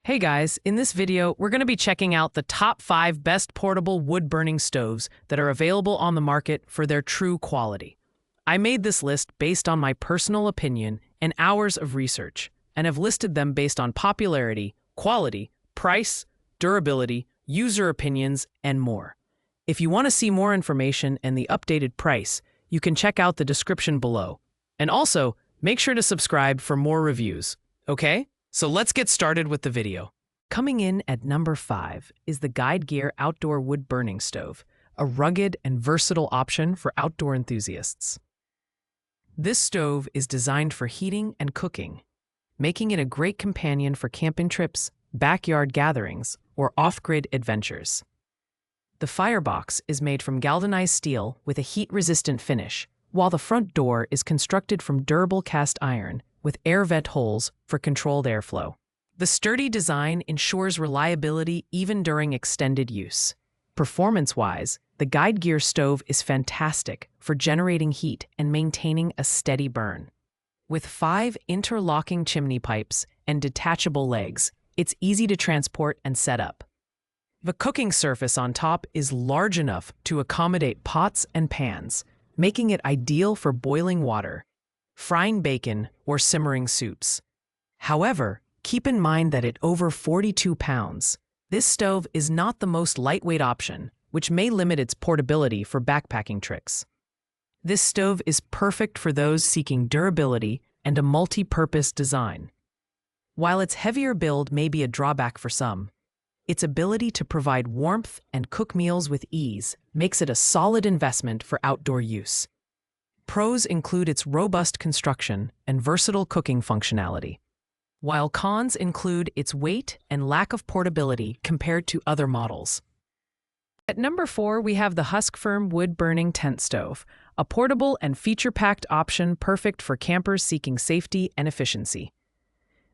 Hey guys, in this video, we're going to be checking out the top 5 best portable wood-burning stoves that are available on the market for their true quality. I made this list based on my personal opinion and hours of research, and have listed them based on popularity, quality, price, durability, user opinions, and more. If you want to see more information and the updated price, you can check out the description below. And also, make sure to subscribe for more reviews, okay? So let's get started with the video. Coming in at number 5 is the Guide Gear Outdoor Wood Burning Stove, a rugged and versatile option for outdoor enthusiasts. This stove is designed for heating and cooking, making it a great companion for camping trips, backyard gatherings, or off-grid adventures. The firebox is made from galvanized steel with a heat-resistant finish, while the front door is constructed from durable cast iron with air vent holes for controlled airflow. The sturdy design ensures reliability even during extended use. Performance-wise, the Guide Gear stove is fantastic for generating heat and maintaining a steady burn. With 5 interlocking chimney pipes and detachable legs, it's easy to transport and set up. The cooking surface on top is large enough to accommodate pots and pans, making it ideal for boiling water, frying bacon, or simmering soups. However, keep in mind that at over 42 pounds, this stove is not the most lightweight option, which may limit its portability for backpacking trips. This stove is perfect for those seeking durability and a multi-purpose design. While its heavier build may be a drawback for some, its ability to provide warmth and cook meals with ease makes it a solid investment for outdoor use. Pros include its robust construction and versatile cooking functionality, while cons include its weight and lack of portability compared to other models. At number 4, we have the Huskirm wood-burning tent stove, a portable and feature-packed option perfect for campers seeking safety and efficiency.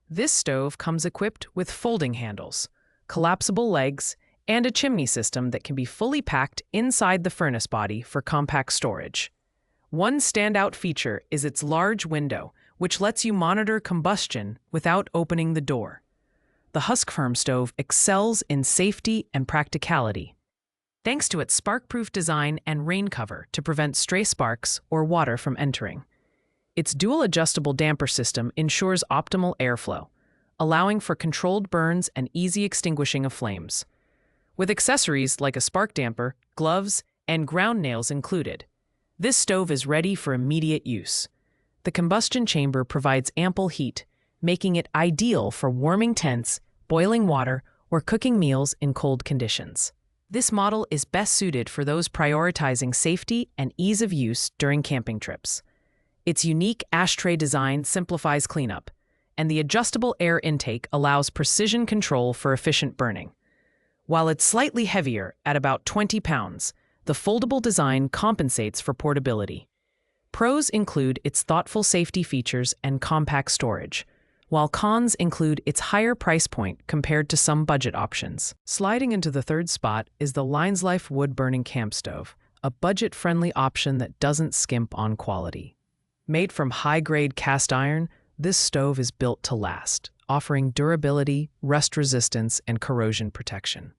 This stove comes equipped with folding handles, collapsible legs, and a chimney system that can be fully packed inside the furnace body for compact storage. One standout feature is its large window, which lets you monitor combustion without opening the door. The Huskirm stove excels in safety and practicality, thanks to its spark-proof design and rain cover to prevent stray sparks or water from entering. Its dual adjustable damper system ensures optimal airflow, allowing for controlled burns and easy extinguishing of flames. With accessories like a spark damper, gloves, and ground nails included, this stove is ready for immediate use. The combustion chamber provides ample heat, making it ideal for warming tents, boiling water, or cooking meals in cold conditions. This model is best suited for those prioritizing safety and ease of use during camping trips. Its unique ashtray design simplifies cleanup, and the adjustable air intake allows precision control for efficient burning. While it's slightly heavier at about 20 pounds, the foldable design compensates for portability. Pros include its thoughtful safety features and compact storage, while cons include its higher price point compared to some budget options. Sliding into the 3rd spot is the Linesife wood-burning camp stove, a budget-friendly option that doesn't skimp on quality. Made from high-grade cast iron, this stove is built to last, offering durability, rust resistance, and corrosion protection.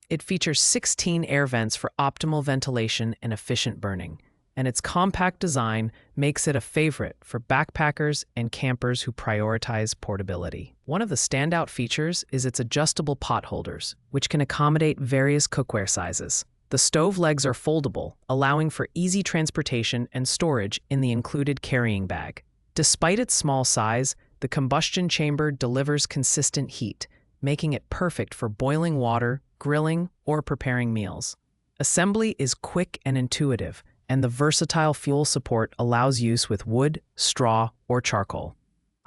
It features 16 air vents for optimal ventilation and efficient burning, and its compact design makes it a favorite for backpackers and campers who prioritize portability. One of the standout features is its adjustable pot holders, which can accommodate various cookware sizes. The stove legs are foldable, allowing for easy transportation and storage in the included carrying bag. Despite its small size, the combustion chamber delivers consistent heat, making it perfect for boiling water, grilling, or preparing meals. Assembly is quick and intuitive, and the versatile fuel support allows use with wood, straw, or charcoal.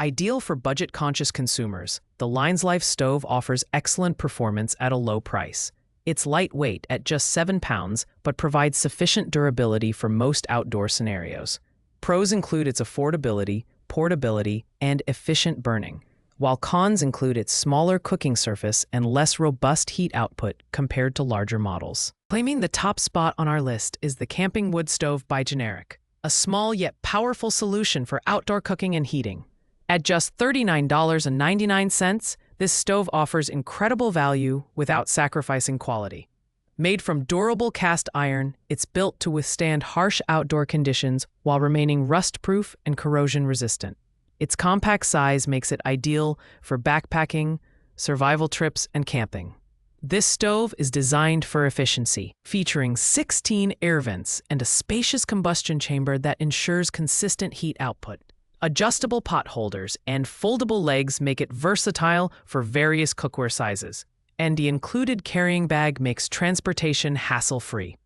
Ideal for budget-conscious consumers, the Linesife stove offers excellent performance at a low price. It's lightweight at just 7 pounds, but provides sufficient durability for most outdoor scenarios. Pros include its affordability, portability, and efficient burning, while cons include its smaller cooking surface and less robust heat output compared to larger models. Claiming the top spot on our list is the Camping Wood Stove by Generic, a small yet powerful solution for outdoor cooking and heating. At just $39.99, This stove offers incredible value without sacrificing quality. Made from durable cast iron, it's built to withstand harsh outdoor conditions while remaining rust-proof and corrosion-resistant. Its compact size makes it ideal for backpacking, survival trips, and camping. This stove is designed for efficiency, featuring 16 air vents and a spacious combustion chamber that ensures consistent heat output. Adjustable pot holders and foldable legs make it versatile for various cookware sizes, and the included carrying bag makes transportation hassle-free.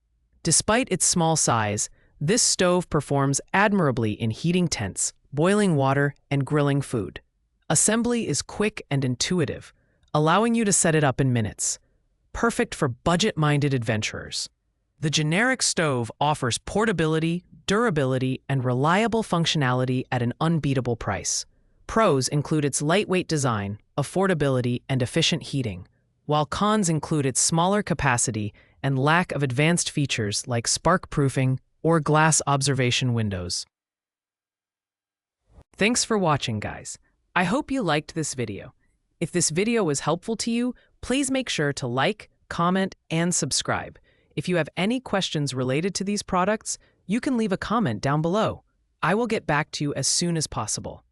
Despite its small size, this stove performs admirably in heating tents, boiling water, and grilling food. Assembly is quick and intuitive, allowing you to set it up in minutes. Perfect for budget-minded adventurers. The generic stove offers portability, durability, and reliable functionality at an unbeatable price. Pros include its lightweight design, affordability, and efficient heating, while cons include its smaller capacity and lack of advanced features like spark-proofing or glass observation windows. Thanks for watching, guys. I hope you liked this video. If this video was helpful to you, please make sure to like, comment, and subscribe. If you have any questions related to these products, you can leave a comment down below. I will get back to you as soon as possible.